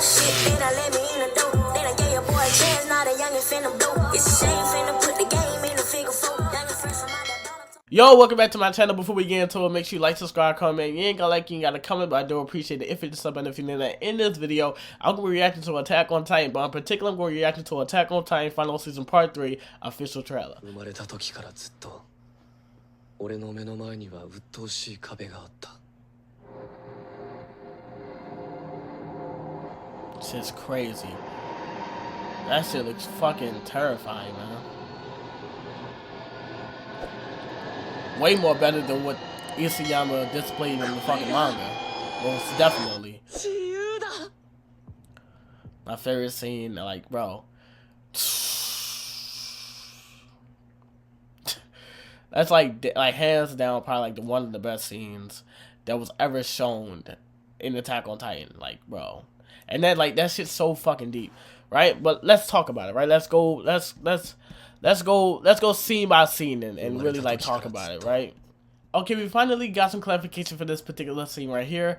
Shit, they done let me in the door. They done gave your boy a chance, now the youngin' finna blow. It's a shame finna put the game in the figure four. Youngin' fresh from out that dollar. Yo, welcome back to my channel. Before we get into it, make sure you like, subscribe, comment. You ain't got like, you ain't got a comment, but I do appreciate it if it's sub. And if you know that in this video, I'm going to be reacting to Attack on Titan, but in particular, I'm going to be reacting to Attack on Titan Final Season Part 3 official trailer. Shit's crazy. That shit looks fucking terrifying, man. Way more better than what Isayama displayed in the fucking manga. Most definitely. My favorite scene, like, bro. That's like hands down probably like one of the best scenes that was ever shown in Attack on Titan. Like, bro. And that shit's so fucking deep, right? But let's talk about it, right? Let's go scene by scene and really like talk about it, right? Okay, we finally got some clarification for this particular scene right here.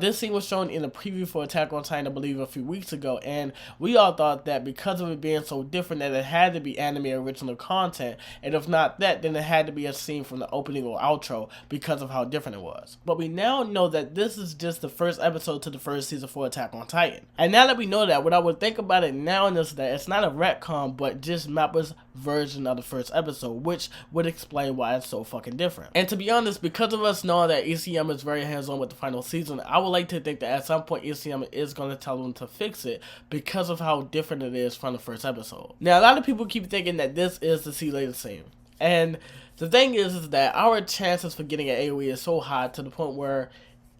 This scene was shown in a preview for Attack on Titan, I believe, a few weeks ago, and we all thought that because of it being so different that it had to be anime original content, and if not that, then it had to be a scene from the opening or outro because of how different it was. But we now know that this is just the first episode to the first season for Attack on Titan. And now that we know that, what I would think about it now is that it's not a retcon, but just Mappa's version of the first episode, which would explain why it's so fucking different. And to be honest, because of us knowing that Isayama is very hands-on with the final season, I would like to think that at some point Isayama is going to tell them to fix it because of how different it is from the first episode. Now, a lot of people keep thinking that this is the see you later scene. And the thing is that our chances for getting an AoE is so high to the point where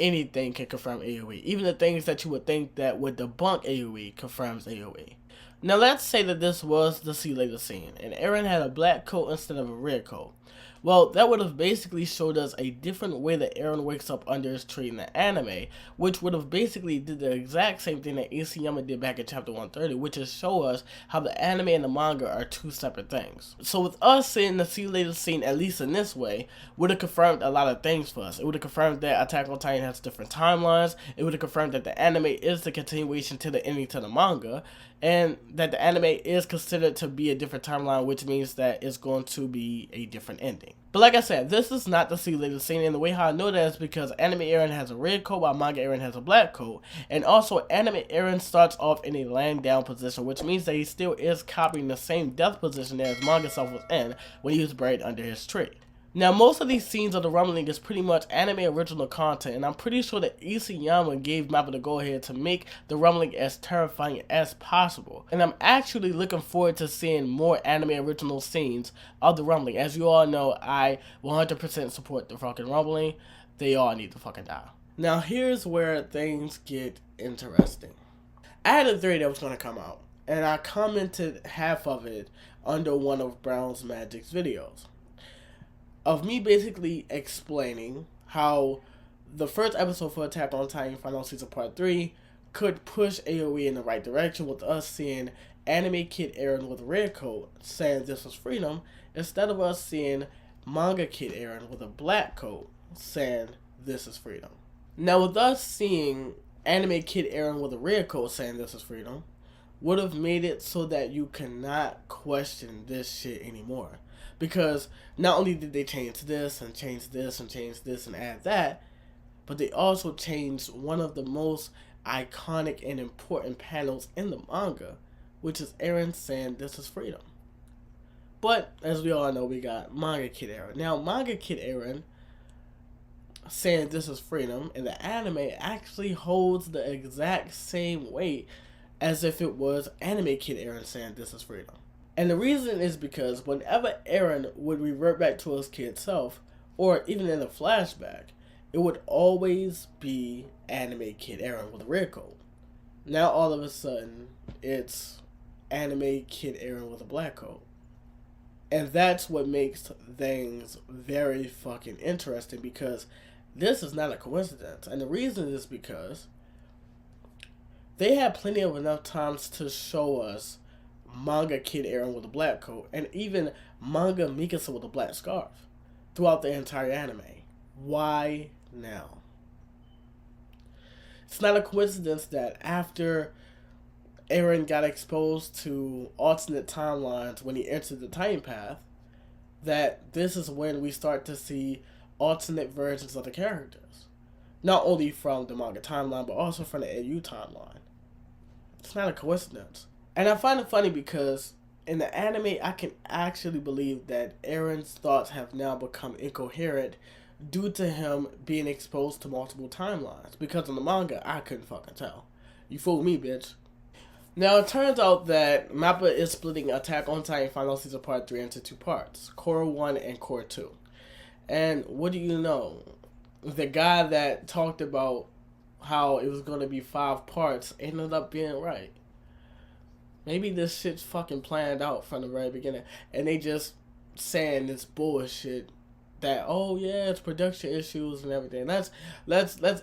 anything can confirm AoE. Even the things that you would think that would debunk AoE confirms AoE. Now, let's say that this was the see you later scene, and Eren had a black coat instead of a red coat. Well, that would have basically showed us a different way that Eren wakes up under his tree in the anime, which would have basically did the exact same thing that Isayama did back in chapter 130, which is show us how the anime and the manga are two separate things. So with us seeing the see you later scene, at least in this way, would have confirmed a lot of things for us. It would have confirmed that Attack on Titan has different timelines, it would have confirmed that the anime is the continuation to the ending to the manga, and that the anime is considered to be a different timeline, which means that it's going to be a different ending. But like I said, this is not the see you later scene, and the way how I know that is because anime Eren has a red coat while manga Eren has a black coat, and also anime Eren starts off in a laying down position, which means that he still is copying the same death position that his manga self was in when he was buried under his tree. Now, most of these scenes of the rumbling is pretty much anime original content, and I'm pretty sure that Isayama gave Mappa the go-ahead to make the rumbling as terrifying as possible. And I'm actually looking forward to seeing more anime original scenes of the rumbling. As you all know, I 100% support the fucking rumbling. They all need to fucking die. Now, here's where things get interesting. I had a theory that was going to come out, and I commented half of it under one of Brown's Magic's videos, of me basically explaining how the first episode for Attack on Titan Final Season Part 3 could push AoE in the right direction, with us seeing anime Kid Eren with a red coat saying this was freedom, instead of us seeing manga Kid Eren with a black coat saying this is freedom. Now, with us seeing anime Kid Eren with a red coat saying this is freedom, would have made it so that you cannot question this shit anymore. Because not only did they change this and change this and change this and add that, but they also changed one of the most iconic and important panels in the manga, which is Eren saying this is freedom. But as we all know, we got manga Kid Eren. Now, manga Kid Eren saying this is freedom in the anime actually holds the exact same weight as if it was anime Kid Eren saying this is freedom. And the reason is because whenever Eren would revert back to his kid self, or even in a flashback, it would always be anime Kid Eren with a red coat. Now all of a sudden, it's anime Kid Eren with a black coat. And that's what makes things very fucking interesting, because this is not a coincidence. And the reason is because they had plenty of enough times to show us manga Kid Eren with a black coat, and even manga Mikasa with a black scarf throughout the entire anime. Why now? It's not a coincidence that after Eren got exposed to alternate timelines when he entered the Titan Path, that this is when we start to see alternate versions of the characters. Not only from the manga timeline, but also from the AU timeline. It's not a coincidence. And I find it funny because in the anime, I can actually believe that Eren's thoughts have now become incoherent due to him being exposed to multiple timelines. Because in the manga, I couldn't fucking tell. You fooled me, bitch. Now, it turns out that MAPPA is splitting Attack on Titan Final Season Part 3 into 2 parts. Core 1 and Core 2. And what do you know? The guy that talked about how it was going to be 5 parts ended up being right. Maybe this shit's fucking planned out from the very beginning. And they just saying this bullshit that, oh yeah, it's production issues and everything. Let's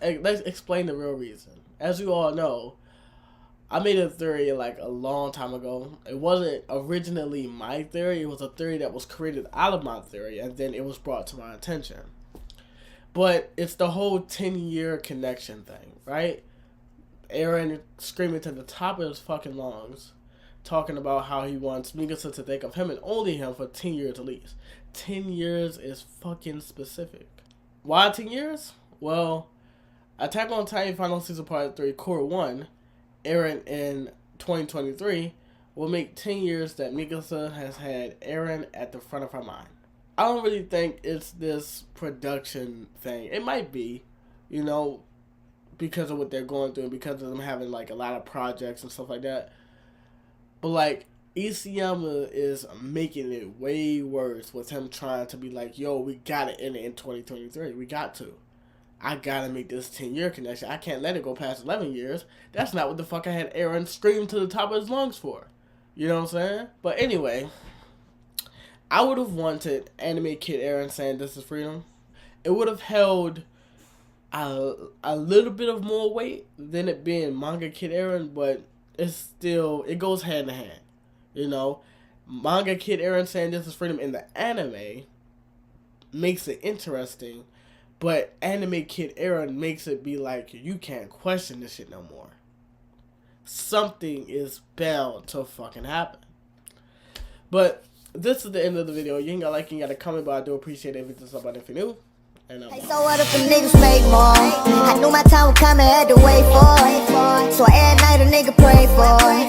explain the real reason. As you all know, I made a theory like a long time ago. It wasn't originally my theory. It was a theory that was created out of my theory, and then it was brought to my attention. But it's the whole 10-year connection thing, right? Eren screaming to the top of his fucking lungs, talking about how he wants Mikasa to think of him and only him for 10 years at least. 10 years is fucking specific. Why 10 years? Well, Attack on Titan Final Season Part 3 Core 1, Eren in 2023, will make 10 years that Mikasa has had Eren at the front of her mind. I don't really think it's this production thing. It might be, you know, because of what they're going through and because of them having like a lot of projects and stuff like that. But like, ECM is making it way worse with him trying to be like, yo, we gotta end it in 2023. We got to. I gotta make this 10-year connection. I can't let it go past 11 years. That's not what the fuck I had Eren scream to the top of his lungs for. You know what I'm saying? But anyway, I would have wanted anime Kid Eren saying this is freedom. It would have held a little bit of more weight than it being manga Kid Eren, but it's still, it goes hand in hand. You know, manga Kid Eren saying this is freedom in the anime makes it interesting. But anime Kid Eren makes it be like, you can't question this shit no more. Something is bound to fucking happen. But this is the end of the video. You ain't gotta like, you ain't gotta comment, but I do appreciate it if it's somebody if you're new. And Hey, so what if the niggas make more? I knew my time would come, I had to wait for it. So every night a nigga pray for it.